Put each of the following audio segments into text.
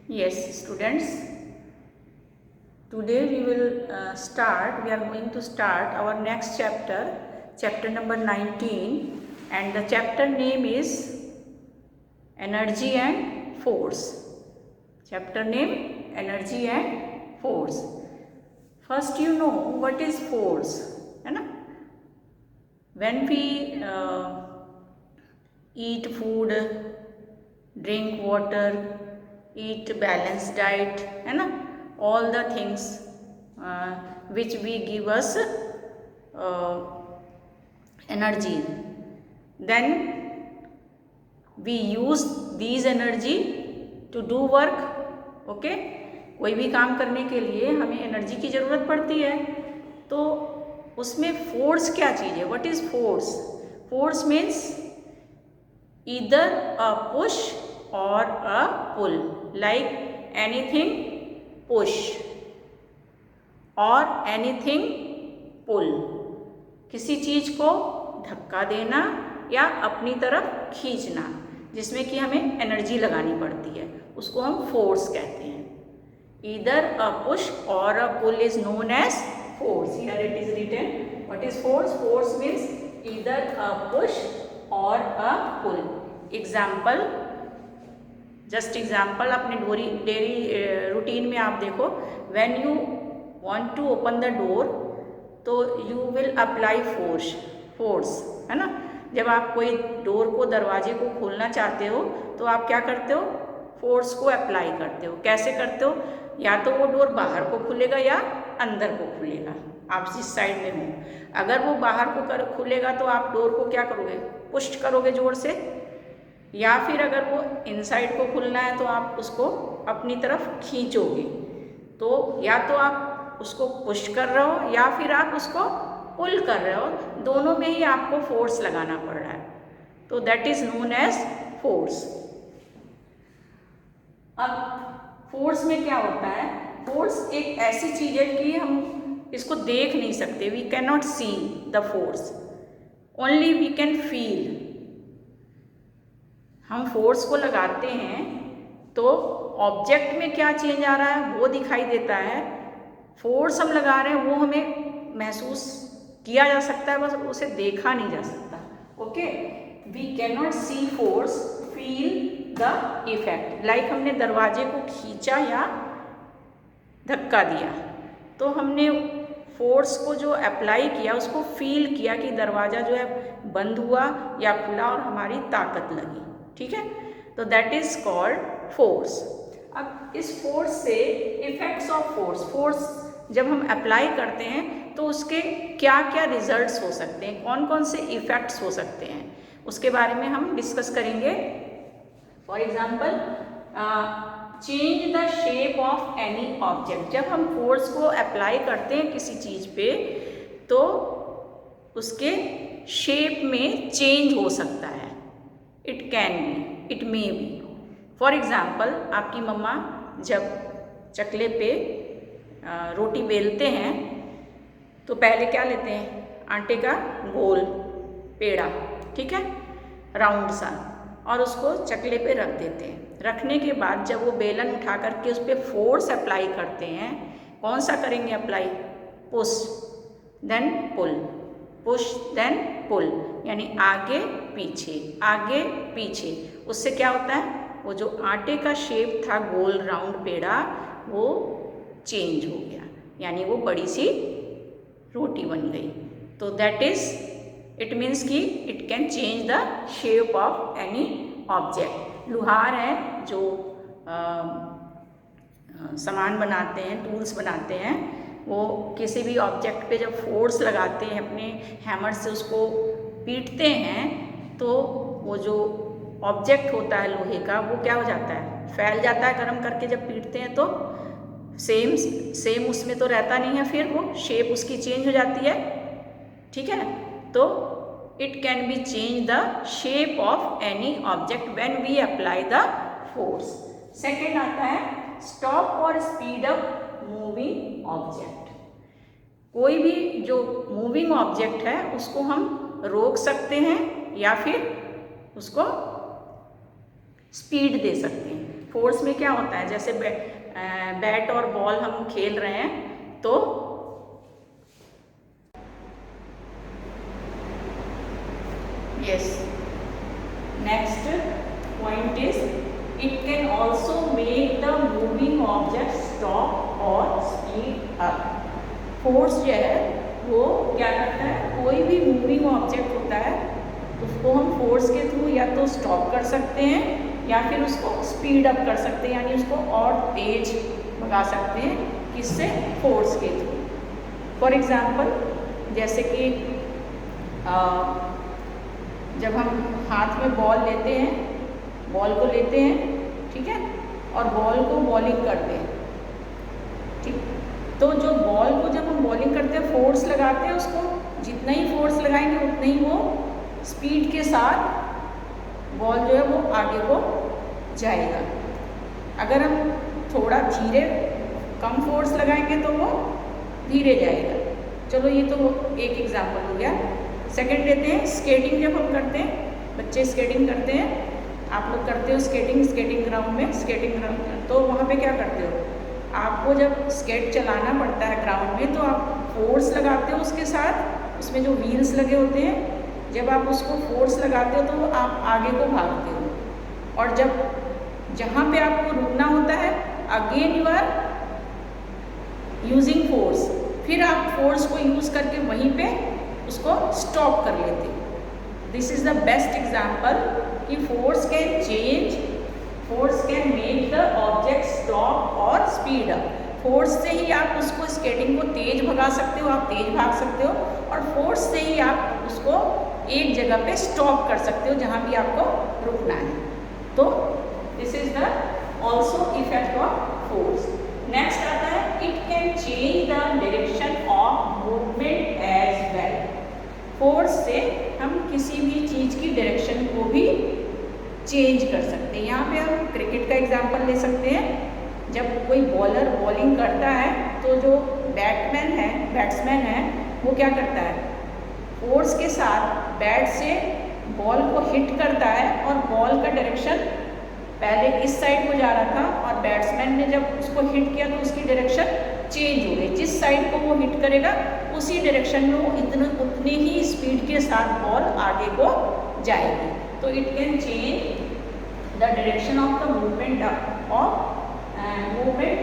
Yes, students. Today we will start. We are going to start our next chapter, chapter number 19, and the chapter name is Energy and Force. Chapter name Energy and Force. First, you know what is force, है ना? When we eat food, drink water, eat balanced diet, है ना, all the things which we give us energy, then we use these energy to do work. okay? कोई भी काम करने के लिए हमें एनर्जी की ज़रूरत पड़ती है, तो उसमें फोर्स क्या चीज़ है? What is force? Force means either a push or a pull, like anything push or anything pull. किसी चीज़ को धक्का देना या अपनी तरफ खींचना जिसमें कि हमें एनर्जी लगानी पड़ती है, उसको हम फोर्स कहते हैं. either a push or a pull is known as force. Here it is written. What is force? Force means either a push और a pull. Example, just example अपने डेली रूटीन में आप देखो, when you want to open the door तो you will apply force, है ना. जब आप कोई डोर को, दरवाजे को खोलना चाहते हो तो आप क्या करते हो? फोर्स को अप्लाई करते हो. कैसे करते हो? या तो वो डोर बाहर को खुलेगा या अंदर को खुलेगा, आप जिस साइड में हो. अगर वो बाहर को खुलेगा तो आप डोर को क्या करोगे? पुश करोगे जोर से. या फिर अगर वो इनसाइड को खुलना है तो आप उसको अपनी तरफ खींचोगे. तो या तो आप उसको पुश कर रहे हो या फिर आप उसको पुल कर रहे हो. दोनों में ही आपको फोर्स लगाना पड़ रहा है. तो that is known as force. अब फोर्स में क्या होता है? फोर्स एक ऐसी चीज़ है कि हम इसको देख नहीं सकते. We can not see the force, only we can feel. हम फोर्स को लगाते हैं तो ऑब्जेक्ट में क्या चेंज आ रहा है वो दिखाई देता है. फोर्स हम लगा रहे हैं वो हमें महसूस किया जा सकता है, बस उसे देखा नहीं जा सकता. Okay, we can not see force, feel the effect. Like हमने दरवाजे को खींचा या धक्का दिया तो हमने फोर्स को जो अप्लाई किया उसको फील किया कि दरवाज़ा जो है बंद हुआ या खुला और हमारी ताकत लगी. ठीक है, तो दैट इज कॉल्ड फोर्स. अब इस फोर्स से इफेक्ट्स ऑफ फोर्स जब हम अप्लाई करते हैं तो उसके क्या क्या रिजल्ट्स हो सकते हैं, कौन कौन से इफेक्ट्स हो सकते हैं, उसके बारे में हम डिस्कस करेंगे. For example, change the shape of any object. जब हम फोर्स को अप्लाई करते हैं किसी चीज़ पे तो उसके शेप में चेंज हो सकता है. It can be, it may be. For example, आपकी मम्मा जब चकले पे रोटी बेलते हैं तो पहले क्या लेते हैं? आटे का गोल पेड़ा, ठीक है, राउंड सा, और उसको चकले पे रख देते हैं. रखने के बाद जब वो बेलन उठा करके उस पर फोर्स अप्लाई करते हैं, कौन सा करेंगे अप्लाई? पुश देन पुल, पुश देन पुल, यानी आगे पीछे आगे पीछे. उससे क्या होता है? वो जो आटे का शेप था गोल राउंड पेड़ा वो चेंज हो गया, यानी वो बड़ी सी रोटी बन गई. तो दैट इज, इट मीन्स कि it can change the shape of any object. लुहार है जो सामान बनाते हैं, टूल्स बनाते हैं, वो किसी भी ऑब्जेक्ट पे जब फोर्स लगाते हैं अपने हैमर से उसको पीटते हैं तो वो जो ऑब्जेक्ट होता है लोहे का वो क्या हो जाता है? फैल जाता है. गर्म करके जब पीटते हैं तो सेम उसमें तो रहता नहीं है, फिर वो शेप उसकी चेंज हो जाती है. ठीक है, तो it can be change the shape of any object when we apply the force. Second आता है stop or speed up moving object. कोई भी जो मूविंग ऑब्जेक्ट है उसको हम रोक सकते हैं या फिर उसको स्पीड दे सकते हैं. फोर्स में क्या होता है, जैसे बैट और बॉल हम खेल रहे हैं तो yes, next point is it can also make the moving object stop और स्पीड अप। फोर्स जो है वो क्या करता है, कोई भी मूविंग ऑब्जेक्ट होता है उसको हम फोर्स के थ्रू या तो स्टॉप कर सकते हैं या फिर उसको स्पीड अप कर सकते हैं, यानी उसको और तेज भगा सकते हैं, किससे, फोर्स के थ्रू। फॉर एग्जांपल जैसे कि जब हम हाथ में बॉल लेते हैं, बॉल को लेते हैं, ठीक है, और बॉल को बॉलिंग करते हैं, ठीक, तो जो बॉल को जब हम बॉलिंग करते हैं फोर्स लगाते हैं, उसको जितना ही फोर्स लगाएंगे उतना ही वो स्पीड के साथ बॉल जो है वो आगे को जाएगा। अगर हम थोड़ा धीरे कम फोर्स लगाएंगे तो वो धीरे जाएगा। चलो ये तो एक एग्जांपल हो गया। सेकंड लेते हैं, स्केटिंग जब हम करते हैं, बच्चे स्केटिंग करते हैं, आप लोग करते हो स्केटिंग ग्राउंड में, स्केटिंग ग्राउंड, तो वहाँ पे क्या करते हो, आपको जब स्केट चलाना पड़ता है ग्राउंड में तो आप फोर्स लगाते हो उसके साथ, उसमें जो व्हील्स लगे होते हैं, जब आप उसको फोर्स लगाते हो तो आप आगे को भागते हो, और जब जहाँ पे आपको रुकना होता है again you are using force, फिर आप फोर्स को यूज़ करके वहीं पे उसको स्टॉप कर लेते हो। This is the best example कि force can change, force can make the object stop और स्पीड अप। फोर्स से ही आप उसको स्केटिंग को तेज भगा सकते हो, आप तेज भाग सकते हो, और फोर्स से ही आप उसको एक जगह पे स्टॉप कर सकते हो जहाँ भी आपको रुकना है। तो this is the also effect of force. Next आता है it can change the direction of movement as well. Force से हम किसी भी चीज़ की डायरेक्शन को भी चेंज कर सकते हैं। यहाँ पे हम क्रिकेट का एग्जांपल ले सकते हैं। जब कोई बॉलर बॉलिंग करता है तो जो बैट्समैन है वो क्या करता है, फोर्स के साथ बैट से बॉल को हिट करता है, और बॉल का डायरेक्शन पहले इस साइड को जा रहा था और बैट्समैन ने जब उसको हिट किया तो उसकी डायरेक्शन चेंज हो गई। जिस साइड को वो हिट करेगा उसी डायरेक्शन में वो उतनी ही स्पीड के साथ बॉल आगे को जाएगी। तो it can change the direction of the movement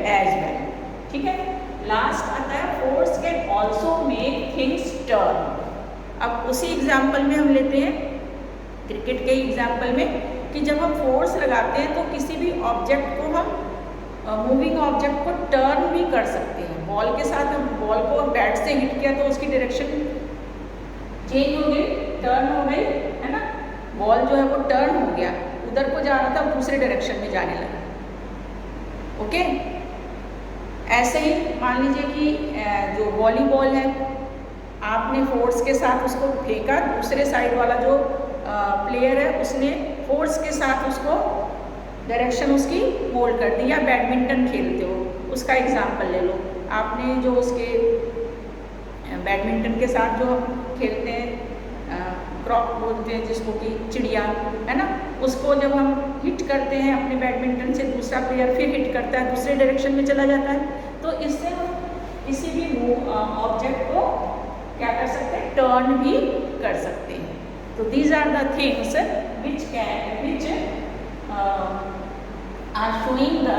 as well, ठीक है। लास्ट आता है force can also make things turn. अब उसी एग्जाम्पल में हम लेते हैं क्रिकेट के एग्जाम्पल में कि जब हम फोर्स लगाते हैं तो किसी भी ऑब्जेक्ट को हम मूविंग ऑब्जेक्ट को टर्न भी कर सकते हैं। बॉल के साथ हम बॉल को बैट से हिट किया तो उसकी डायरेक्शन चेंज हो गई, टर्न हो गई, है ना। बॉल जो है वो टर्न हो गया, उधर को जा रहा था दूसरे डायरेक्शन में जाने लगा। ओके, ऐसे ही मान लीजिए कि जो वॉलीबॉल है, आपने फोर्स के साथ उसको फेंका, दूसरे साइड वाला जो प्लेयर है उसने फोर्स के साथ उसको डायरेक्शन उसकी मोल्ड कर दी। या बैडमिंटन खेलते हो उसका एग्जांपल ले लो, आपने जो उसके बैडमिंटन के साथ जो खेलते हैं क्रॉक बोलते हैं जिसको कि चिड़िया, है ना, उसको जब हम हिट करते हैं अपने बैडमिंटन से, दूसरा प्लेयर फिर हिट करता है, दूसरे डायरेक्शन में चला जाता है, तो इससे हम किसी भी ऑब्जेक्ट को क्या कर सकते हैं, टर्न भी कर सकते हैं। तो these are the things which are showing the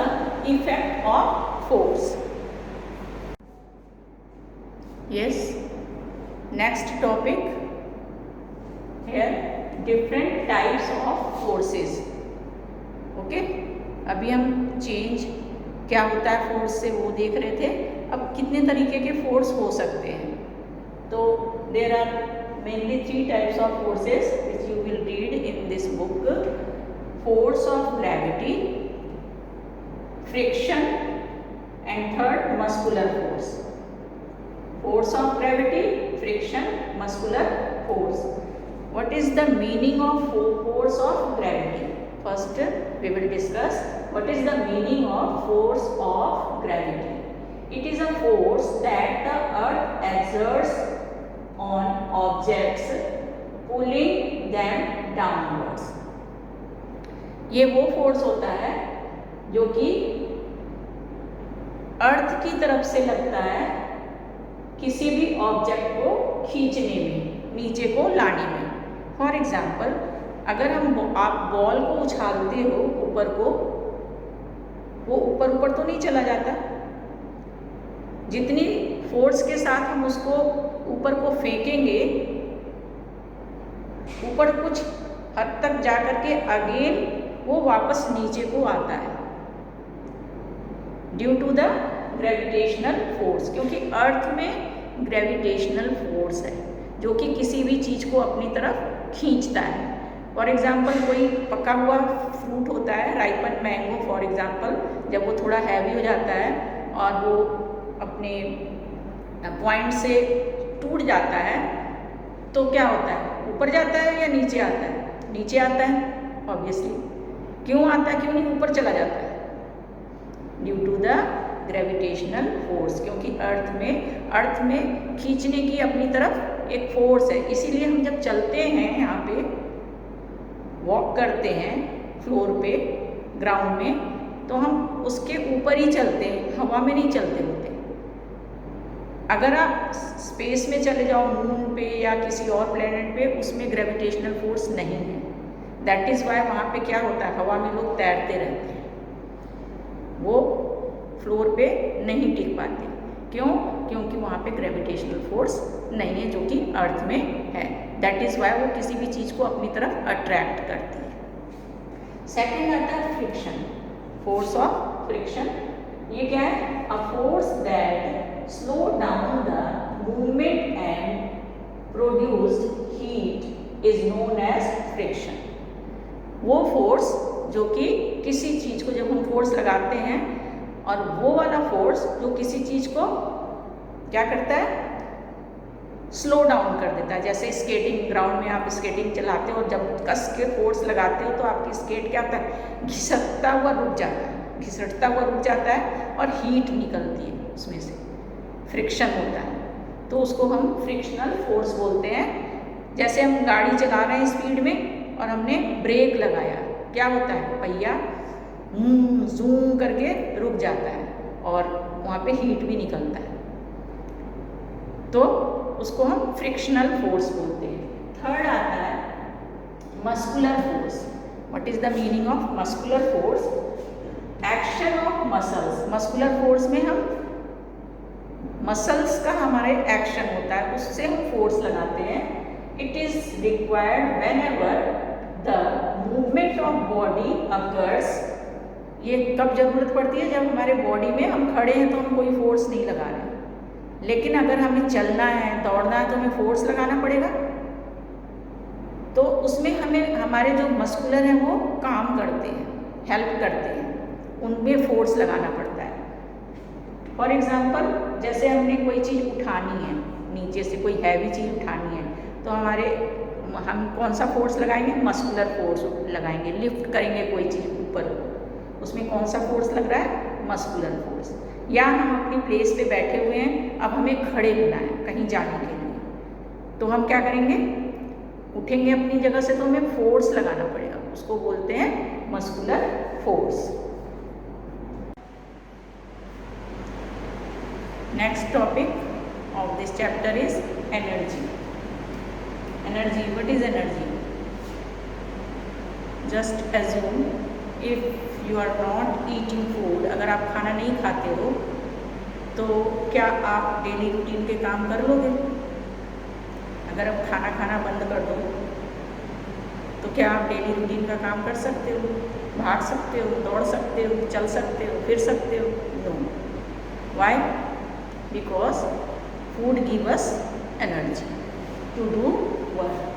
effect of force. Yes, next topic here different types of forces। Okay, अभी हम चेंज क्या होता है फोर्स से वो देख रहे थे। अब कितने तरीके के फोर्स हो सकते हैं, तो there are mainly 3 types of forces which you will read in this book. Force of gravity, friction and third muscular force. Force of gravity, friction, muscular force. What is the meaning of force of gravity? First, we will discuss what is the meaning of force of gravity. It is a force that the earth exerts on objects, pulling them downwards. ये वो force होता है जो कि अर्थ की तरफ से लगता है किसी भी ऑब्जेक्ट को खींचने में, नीचे को लाने में। फॉर एग्जाम्पल, अगर आप बॉल को उछालते हो ऊपर को, वो ऊपर ऊपर तो नहीं चला जाता। जितनी फोर्स के साथ हम उसको ऊपर को फेंकेंगे, ऊपर कुछ हद तक जाकर के अगेन वो वापस नीचे को आता है due to the gravitational force, क्योंकि अर्थ में ग्रेविटेशनल फोर्स है जो कि किसी भी चीज़ को अपनी तरफ खींचता है। फॉर एग्जाम्पल, कोई पका हुआ फ्रूट होता है, राइपन मैंगो फॉर एग्जाम्पल, जब वो थोड़ा हैवी हो जाता है और वो अपने पॉइंट से टूट जाता है तो क्या होता है, ऊपर जाता है या नीचे आता है? नीचे आता है ऑब्वियसली। क्यों आता है, क्यों नहीं ऊपर चला जाता है? Due to the gravitational force, क्योंकि अर्थ में खींचने की अपनी तरफ एक फोर्स है। इसीलिए हम जब चलते हैं, यहाँ पे वॉक करते हैं फ्लोर पे, ग्राउंड में, तो हम उसके ऊपर ही चलते हैं, हवा में नहीं चलते होते। अगर आप स्पेस में चले जाओ, मून पे या किसी और प्लेनेट पे, उसमें ग्रेविटेशनल फोर्स नहीं है। दैट इज़ वाई वहाँ पे क्या होता है, हवा में लोग तैरते रहते हैं, वो फ्लोर पे नहीं टिक पाते। क्यों? क्योंकि वहाँ पे ग्रेविटेशनल फोर्स नहीं है जो कि अर्थ में है। दैट इज़ वाई वो किसी भी चीज़ को अपनी तरफ अट्रैक्ट करती है। सेकेंड आता है फ्रिक्शन, फोर्स ऑफ फ्रिक्शन। ये क्या है? A force that slow down the movement and produced heat is known as friction. वो फोर्स जो कि किसी चीज़ को, जब हम फोर्स लगाते हैं और वो वाला फोर्स जो किसी चीज़ को क्या करता है, स्लो डाउन कर देता है। जैसे स्केटिंग ग्राउंड में आप स्केटिंग चलाते हो और जब कस के फोर्स लगाते हो तो आपकी स्केट क्या होता है, घिसटता हुआ रुक जाता है, घिसटता हुआ रुक जाता है और हीट निकलती है, उसमें से फ्रिक्शन होता है। तो उसको हम फ्रिक्शनल फोर्स बोलते हैं। जैसे हम गाड़ी चला रहे हैं स्पीड में और हमने ब्रेक लगाया, क्या होता है, पहिया जूम करके रुक जाता है और वहाँ पे हीट भी निकलता है, तो उसको हम फ्रिक्शनल फोर्स बोलते हैं। थर्ड आता है muscular force. What is the meaning of muscular force? Action of muscles. Muscular force में हम मसल्स का हमारे एक्शन होता है, उससे हम फोर्स लगाते हैं। It is required whenever the movement of body occurs. ये कब जरूरत पड़ती है? जब हमारे बॉडी में हम खड़े हैं तो हम कोई फोर्स नहीं लगा रहे, लेकिन अगर हमें चलना है, दौड़ना है, तो हमें फोर्स लगाना पड़ेगा। तो उसमें हमें हमारे जो मस्कुलर हैं वो काम करते हैं, हेल्प करते हैं, उनमें फोर्स लगाना पड़ता है। फॉर एग्जांपल, जैसे हमने कोई चीज़ उठानी है, नीचे से कोई हैवी चीज़ उठानी है, तो हम कौन सा फोर्स लगाएंगे? मस्कुलर फोर्स लगाएंगे। लिफ्ट करेंगे कोई चीज़ ऊपर, उसमें कौन सा फोर्स लग रहा है? Muscular force. या हम अपनी प्लेस पे बैठे हुए हैं, अब हमें खड़े होना है कहीं जाने के लिए, तो हम क्या करेंगे? उठेंगे अपनी जगह से, तो हमें फोर्स लगाना पड़ेगा, उसको बोलते हैं muscular force. Next topic of this chapter is energy. Energy, what is energy? Just assume if you are not eating food, अगर आप खाना नहीं खाते हो तो क्या आप डेली रूटीन के काम कर लोगे? अगर आप खाना बंद कर दो तो क्या आप डेली रूटीन का काम कर सकते हो? भाग सकते हो, दौड़ सकते हो, चल सकते हो, फिर सकते हो? No. Why? Because food give us energy to do work.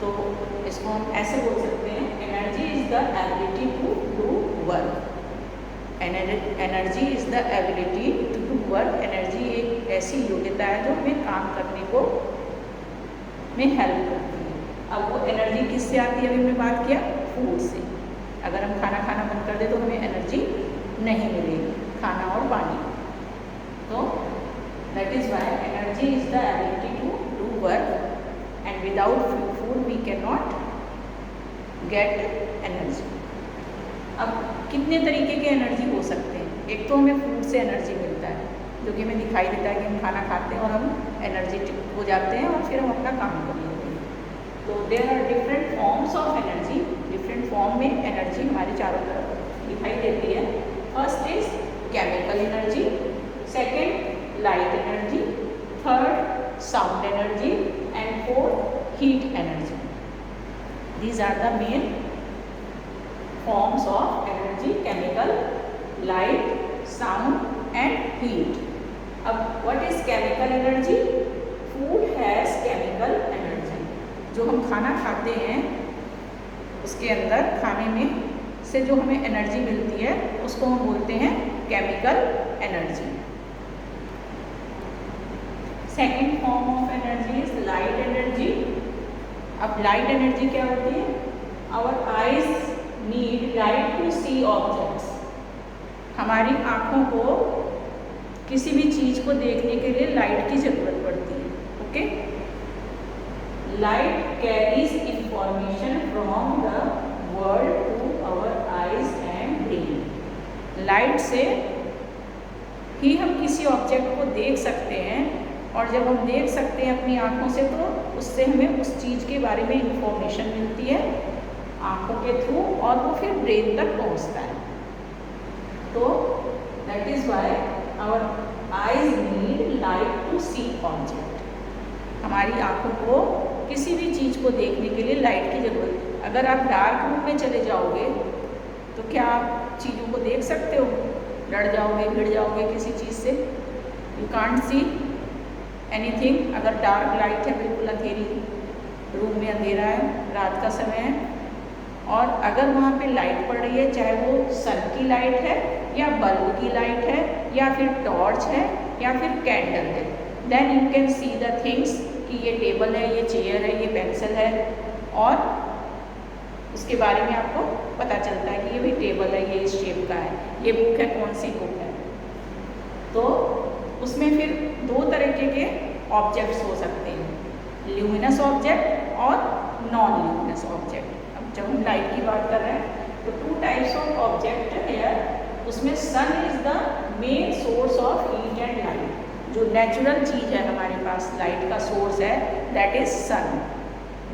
तो इसको हम ऐसे बोल सकते हैं, energy is the ability to do work. Energy is the ability to do work. Energy एक ऐसी योग्यता है जो हमें काम करने को में हेल्प करती है। अब वो एनर्जी किससे आती है? अभी हमने बात किया फूड से। अगर हम खाना बंद कर दे तो हमें एनर्जी नहीं मिलेगी, खाना और पानी। तो that is why energy is the ability to do work, and without food we cannot get energy. अब कितने तरीके के एनर्जी हो सकते हैं। एक तो हमें फूड से एनर्जी मिलता है, जो कि हमें दिखाई देता है कि हम खाना खाते हैं और हम एनर्जेटिक हो जाते हैं और फिर हम अपना काम कर लेते हैं। तो there are different forms of energy, different form में एनर्जी हमारे चारों तरफ दिखाई देती है। First is chemical energy, second light energy, third sound energy and fourth heat energy. These are the main forms of energy: chemical, light, sound and heat. अब what is chemical energy? Food has chemical energy. जो हम खाना खाते हैं उसके अंदर खाने में से जो हमें एनर्जी मिलती है उसको हम बोलते हैं chemical energy. Second form of energy is light energy. अब लाइट एनर्जी क्या होती है? Our eyes need light to see objects. हमारी आँखों को किसी भी चीज़ को देखने के लिए लाइट की ज़रूरत पड़ती है। Okay, light carries information from the world to our eyes and brain. Light से ही हम किसी ऑब्जेक्ट को देख सकते हैं और जब हम देख सकते हैं अपनी आँखों से तो उससे हमें उस चीज़ के बारे में इंफॉर्मेशन मिलती है आँखों के थ्रू और वो फिर ब्रेन तक पहुँचता है। तो that is why our eyes need light to see object. हमारी आँखों को किसी भी चीज़ को देखने के लिए लाइट की ज़रूरत। अगर आप डार्क रूम में चले जाओगे तो क्या आप चीज़ों को देख सकते हो? डर जाओगे, भिड़ जाओगे किसी चीज़ से। You can't see anything. अगर डार्क लाइट है, बिल्कुल अंधेरी रूम में अंधेरा है, रात का समय है और अगर वहाँ पे लाइट पड़ रही है, चाहे वो सन की लाइट है या बल्ब की लाइट है या फिर टॉर्च है या फिर कैंडल है, then you can see the things कि ये टेबल है, ये चेयर है, ये पेंसिल है और उसके बारे में आपको पता चलता है कि ये भी टेबल है, ये इस शेप का है, ये बुक है, कौन सी बुक है। तो उसमें फिर दो तरीके के ऑब्जेक्ट्स हो सकते हैं, ल्यूमिनस ऑब्जेक्ट और नॉन ल्यूमिनस ऑब्जेक्ट। अब जब हम लाइट की बात कर रहे हैं तो टू टाइप्स ऑफ ऑब्जेक्ट है। उसमें sun is the main source of heat and light. जो नेचुरल चीज़ है हमारे पास, लाइट का सोर्स है, दैट इज सन।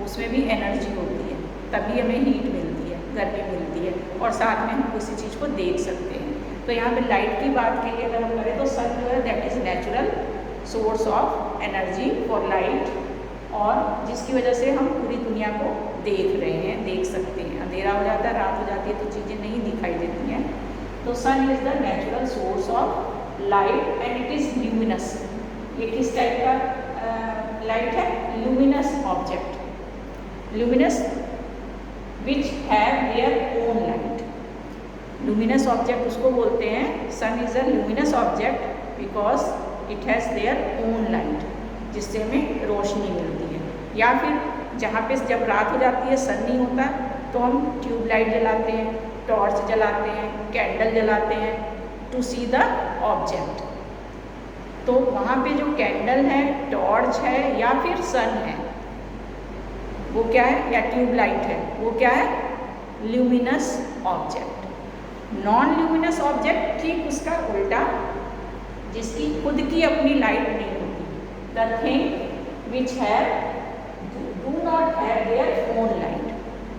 उसमें भी एनर्जी होती है, तभी हमें हीट मिलती है, गर्मी मिलती है और साथ में हम किसी चीज़ को देख सकते हैं। तो यहाँ पे लाइट की बात के लिए अगर हम करें तो सन जो है that is natural source of energy for light, और जिसकी वजह से हम पूरी दुनिया को देख रहे हैं, देख सकते हैं। अंधेरा हो जाता है, रात हो जाती है तो चीज़ें नहीं दिखाई देती हैं। तो sun is the natural source of light and it is luminous. ये किस टाइप का लाइट है? Luminous object, luminous which have their own light. Luminous object उसको बोलते हैं, sun is a luminous object because it has their own light, जिससे हमें रोशनी मिलती है। या फिर जहाँ पे जब रात हो जाती है, सन नहीं होता, तो हम ट्यूबलाइट जलाते हैं, टॉर्च जलाते हैं, कैंडल जलाते हैं टू सी द ऑब्जेक्ट। तो वहाँ पे जो कैंडल है, टॉर्च है या फिर सन है, वो क्या है, या ट्यूबलाइट है, वो क्या है? Luminous object. Non luminous object ठीक उसका उल्टा, जिसकी खुद की अपनी लाइट नहीं होती, the thing which have do not have their own light.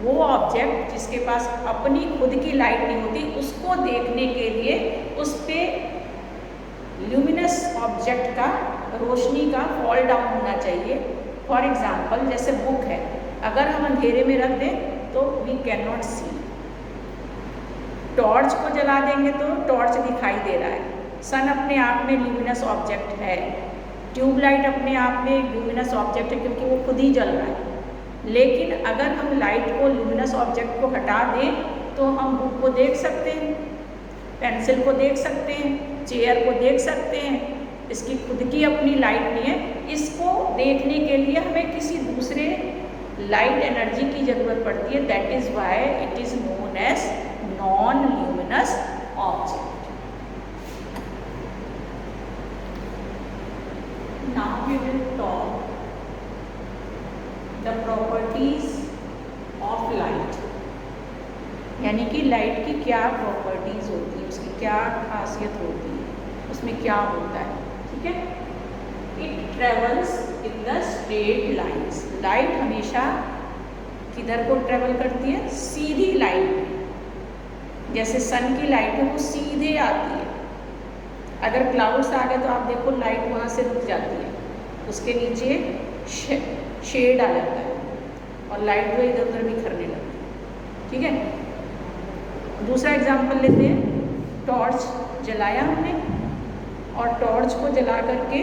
वो ऑब्जेक्ट जिसके पास अपनी खुद की लाइट नहीं होती, उसको देखने के लिए उस पर ल्यूमिनस ऑब्जेक्ट का, रोशनी का फॉल डाउन होना चाहिए। फॉर एग्जाम्पल जैसे बुक है, अगर हम अंधेरे में रख दें तो we can not see. Torch को जला देंगे तो टॉर्च दिखाई दे रहा है। सन अपने आप में ल्यूमिनस ऑब्जेक्ट है, ट्यूबलाइट अपने आप में ल्यूमिनस ऑब्जेक्ट है क्योंकि वो खुद ही जल रहा है। लेकिन अगर हम लाइट को, ल्यूमिनस ऑब्जेक्ट को हटा दें तो हम बुक को देख सकते हैं, पेंसिल को देख सकते हैं, चेयर को देख सकते हैं। इसकी खुद की अपनी लाइट नहीं है। इसको देखने के लिए हमें किसी दूसरे लाइट एनर्जी की ज़रूरत पड़ती है। That is why it is known as non luminous object. Now we will talk the properties of light, यानी कि लाइट की क्या प्रॉपर्टीज़ होती हैं, उसकी क्या खासियत होती है, उसमें क्या होता है। ठीक है, it travels in the straight lines. Light हमेशा किधर को ट्रेवल करती है, सीधी लाइन में। जैसे सन की लाइट है वो सीधे आती है, अगर क्लाउड्स आ गए तो आप देखो लाइट वहाँ से रुक जाती है, उसके नीचे शेड आ जाता है और लाइट जो इधर उधर बिखरने लगती है। ठीक है, दूसरा एग्जांपल लेते हैं। टॉर्च जलाया हमने और टॉर्च को जला करके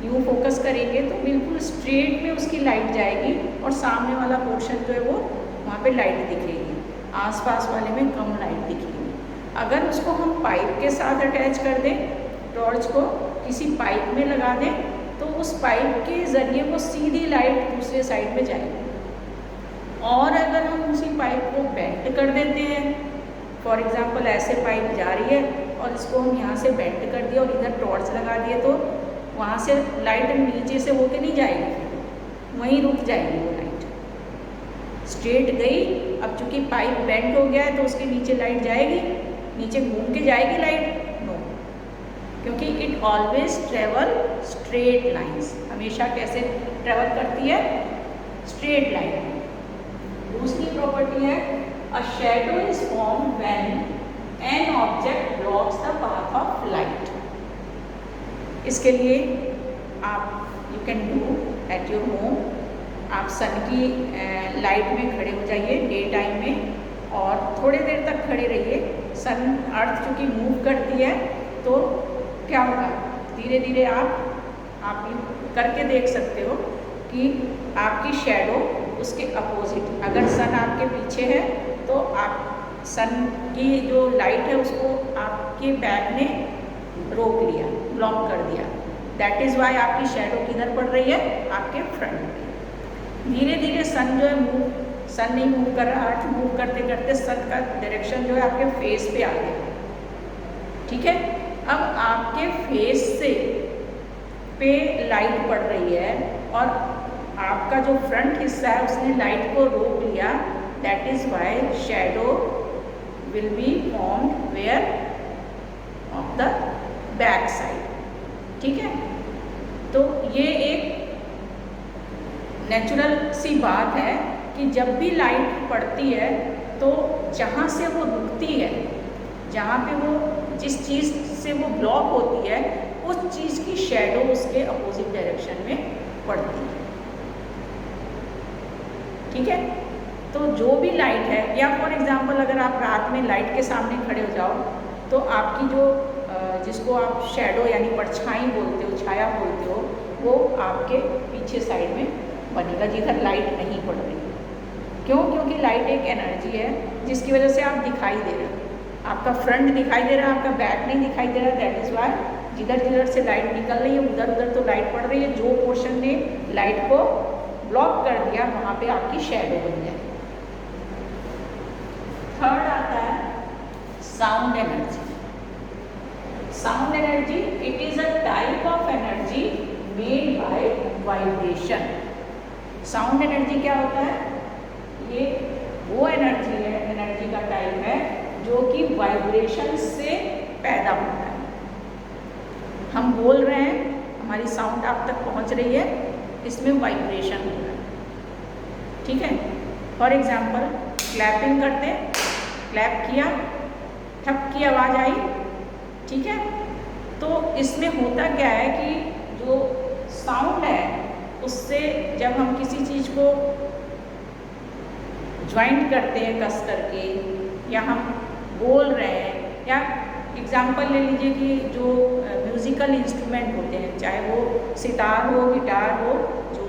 यूँ फोकस करेंगे तो बिल्कुल स्ट्रेट में उसकी लाइट जाएगी और सामने वाला पोर्शन जो है वो वहाँ पे लाइट दिखेगी, आसपास वाले में कम लाइट दिखेगी। अगर उसको हम पाइप के साथ अटैच कर दें, टॉर्च को किसी पाइप में लगा दें, तो उस पाइप के ज़रिए वो सीधी लाइट दूसरे साइड में जाएगी। और अगर हम उसी पाइप को बेंड कर देते हैं, फॉर एग्ज़ाम्पल ऐसे पाइप जा रही है और इसको हम यहाँ से बेंड कर दिया और इधर टॉर्च लगा दिए, तो वहाँ से लाइट नीचे से होके नहीं जाएगी, वहीं रुक जाएगी वो लाइट। स्ट्रेट गई, अब चूँकि पाइप बेंड हो गया है तो उसके नीचे लाइट जाएगी, नीचे घूम के जाएगी लाइट? नो, क्योंकि it always travel straight lines. हमेशा कैसे ट्रेवल करती है? Straight line. दूसरी प्रॉपर्टी है a shadow is form when an object blocks the path of light. इसके लिए आप you can do at your home, आप सन की लाइट में खड़े हो जाइए डे टाइम में और थोड़ी देर तक खड़े रहिए। सन अर्थ चूँकि मूव करती है तो क्या होगा, धीरे धीरे आप करके देख सकते हो कि आपकी शैडो उसके अपोजिट, अगर सन आपके पीछे है तो आप सन की जो लाइट है उसको आपके बैक ने रोक लिया, ब्लॉक कर दिया। दैट इज़ वाई आपकी शैडो किधर पड़ रही है? आपके फ्रंट में। धीरे धीरे सन जो है सन नहीं मूव कर रहा, अर्थ मूव करते करते सन का डायरेक्शन जो है आपके फेस पे आ गया। ठीक है, अब आपके फेस से पे लाइट पड़ रही है और आपका जो फ्रंट हिस्सा है उसने लाइट को रोक लिया। That is why shadow will be formed where of the back side. ठीक है, तो ये एक नेचुरल सी बात है कि जब भी लाइट पड़ती है तो जहाँ से वो रुकती है, जहाँ पे वो जिस चीज़ से वो ब्लॉक होती है उस चीज़ की शैडो उसके अपोजिट डायरेक्शन में पड़ती है। ठीक है, तो जो भी लाइट है, या फॉर एग्जांपल अगर आप रात में लाइट के सामने खड़े हो जाओ तो आपकी जो जिसको आप शैडो यानी परछाई बोलते हो, छाया बोलते हो, वो आपके पीछे साइड में बनेगा जिधर लाइट नहीं पड़ रही। क्यों? क्योंकि लाइट एक एनर्जी है जिसकी वजह से आप दिखाई दे रहे हो, आपका फ्रंट दिखाई दे रहा है, आपका बैक नहीं दिखाई दे रहा। दैट इज़ वाई जिधर जिधर से लाइट निकल रही है उधर उधर तो लाइट पड़ रही है, जो पोर्शन ने लाइट को ब्लॉक कर दिया वहाँ पे आपकी शैडो बन जाए। थर्ड आता है sound energy. Sound energy, it is a type of energy made by vibration. Sound energy क्या होता है? ये वो एनर्जी है, एनर्जी का टाइप है जो कि वाइब्रेशन से पैदा होता है। हम बोल रहे हैं, हमारी साउंड आप तक पहुंच रही है, इसमें वाइब्रेशन हो रहा है। ठीक है, फॉर एग्जांपल क्लैपिंग करते हैं, क्लैप किया, ठप की आवाज़ आई। ठीक है, तो इसमें होता क्या है कि जो साउंड है उससे जब हम किसी चीज़ को ज्वाइंट करते हैं कस करके, या हम बोल रहे हैं, या एग्जांपल ले लीजिए कि जो म्यूज़िकल इंस्ट्रूमेंट होते हैं, चाहे वो सितार हो, गिटार हो, जो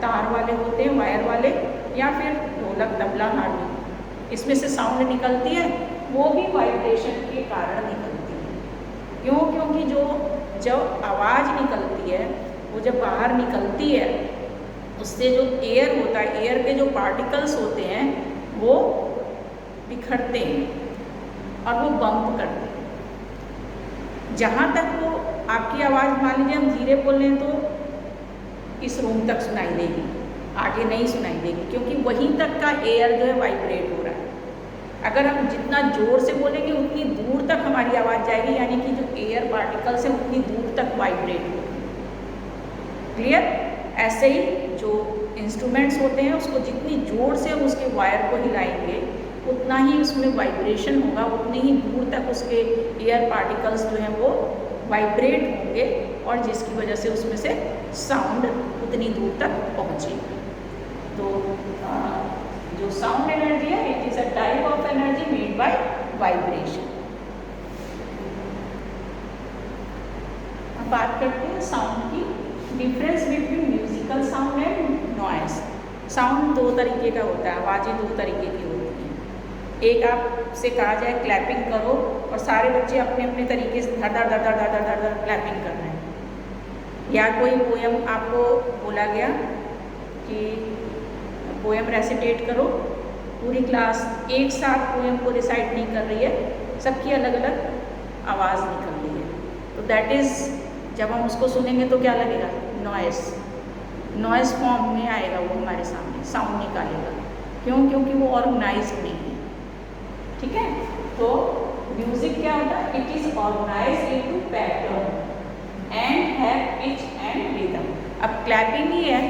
तार वाले होते हैं, वायर वाले, या फिर ढोलक, तबला, हारमोनियम, इसमें से साउंड निकलती है, वो भी वाइब्रेशन के कारण निकलती है। क्यों? क्योंकि जब आवाज़ निकलती है, वो जब बाहर निकलती है उससे जो एयर होता है, एयर के जो पार्टिकल्स होते हैं वो बिखरते हैं और वो बम्प करते हैं। जहाँ तक वो आपकी आवाज़, मान लीजिए हम धीरे बोल रहे हैं तो इस रूम तक सुनाई देगी, आगे नहीं सुनाई देगी, क्योंकि वहीं तक का एयर जो है वाइब्रेट हो रहा है। अगर हम जितना ज़ोर से बोलेंगे उतनी दूर तक हमारी आवाज़ जाएगी, यानी कि जो एयर पार्टिकल्स हैं उतनी दूर तक वाइब्रेट होगी। क्लियर? ऐसे ही जो इंस्ट्रूमेंट्स होते हैं उसको जितनी ज़ोर से हम उसके वायर को हिलाएंगे उतना ही उसमें वाइब्रेशन होगा, उतनी ही दूर तक उसके एयर पार्टिकल्स जो हैं वो वाइब्रेट होंगे और जिसकी वजह से उसमें से साउंड उतनी दूर तक पहुँचेगी। तो जो साउंड एनर्जी है it is a type of energy made by vibration. अब बात करते हैं साउंड की। Difference between musical sound and noise. Sound दो तरीके का होता है, आवाज़ें दो तरीके की होती हैं। एक आपसे कहा जाए क्लैपिंग करो और सारे बच्चे अपने अपने तरीके से धड़ धड़ धड़ धड़ धड़ धड़ धड़ क्लैपिंग कर रहे हैं। या कोई पोयम आपको बोला गया कि पोयम रेसिटेट करो, पूरी क्लास एक साथ पोयम को रिसाइट नहीं कर रही है, सबकी अलग अलग आवाज़ निकल रही है। तो दैट इज़ जब हम उसको सुनेंगे तो क्या लगेगा? नॉइस। नॉइस फॉर्म में आएगा वो हमारे सामने, साउंड निकालेगा। क्यों? क्योंकि वो ऑर्गेनाइज्ड नहीं है। ठीक है? तो म्यूजिक क्या होता है? It is organised into pattern and have pitch and rhythm. अब क्लैपिंग ही है,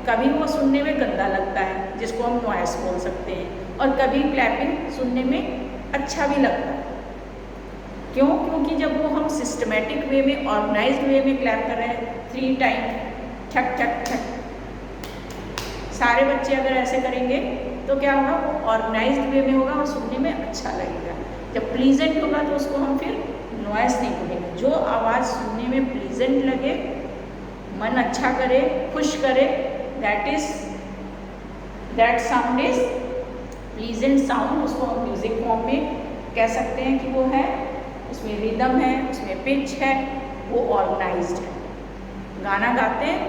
कभी वो सुनने में गंदा लगता है जिसको हम नॉइस बोल सकते हैं, और कभी क्लैपिंग सुनने में अच्छा भी लगता है। क्यों? क्योंकि जब वो हम सिस्टमेटिक वे में, ऑर्गेनाइज्ड वे में क्लैप कर रहे हैं 3 टाइम ठक ठक ठक, सारे बच्चे अगर ऐसे करेंगे तो क्या होगा? वो ऑर्गेनाइज्ड वे में होगा और सुनने में अच्छा लगेगा। जब प्लीजेंट होगा तो उसको हम फिर नॉइस नहीं बोलेंगे। जो आवाज़ सुनने में प्लीजेंट लगे, मन अच्छा करे, खुश करे, that sound is pleasant sound. उसको हम म्यूजिक फॉर्म में कह सकते हैं कि वो है, उसमें रिदम है, उसमें पिच है, वो ऑर्गेनाइज्ड है। गाना गाते हैं,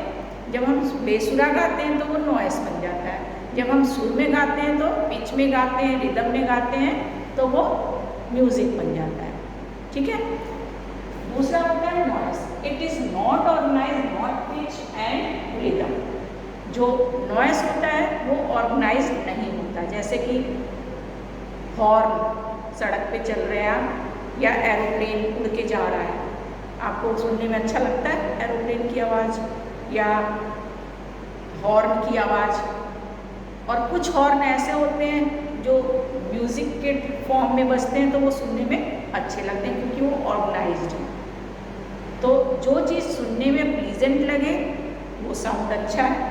जब हम बेसुरा गाते हैं तो वो नॉइस बन जाता है। जब हम सुर में गाते हैं तो पिच में गाते हैं, रिदम में गाते हैं तो वो म्यूजिक बन जाता है। ठीक है? दूसरा होता है noise. It is not organized, not pitch and rhythm. जो नॉइस होता है वो ऑर्गेनाइज्ड नहीं होता। जैसे कि हॉर्न, सड़क पे चल रहे हैं आप, या एरोप्लेन उड़ के जा रहा है, आपको सुनने में अच्छा लगता है एरोप्लेन की आवाज़ या हॉर्न की आवाज़। और कुछ हॉर्न ऐसे होते हैं जो म्यूज़िक के फॉर्म में बजते हैं तो वो सुनने में अच्छे लगते हैं क्योंकि वो ऑर्गेनाइज्ड हैं। तो जो चीज़ सुनने में प्लीजेंट लगे, वो साउंड अच्छा है,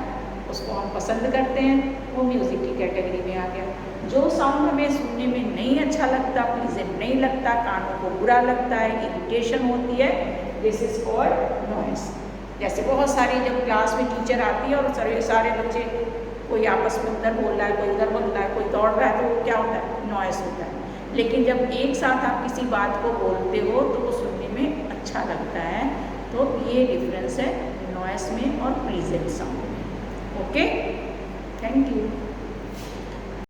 उसको हम पसंद करते हैं, वो म्यूज़िक की कैटेगरी में आ गया। जो साउंड हमें सुनने में नहीं अच्छा लगता, प्लीजेंट नहीं लगता, कानों को बुरा लगता है, इरिटेशन होती है, दिस इज़ कॉल्ड नॉइस। जैसे बहुत सारी जब क्लास में टीचर आती है और सारे बच्चे कोई आपस में उधर बोल रहा है, कोई उधर बोल रहा है, कोई दौड़ रहा है, तो वो क्या होता है? नॉइस होता है। लेकिन जब एक साथ आप किसी बात को बोलते हो तो वो सुनने में अच्छा लगता है। तो ये डिफरेंस है नॉइस में और प्लीजेंट साउंड में। Okay, thank you.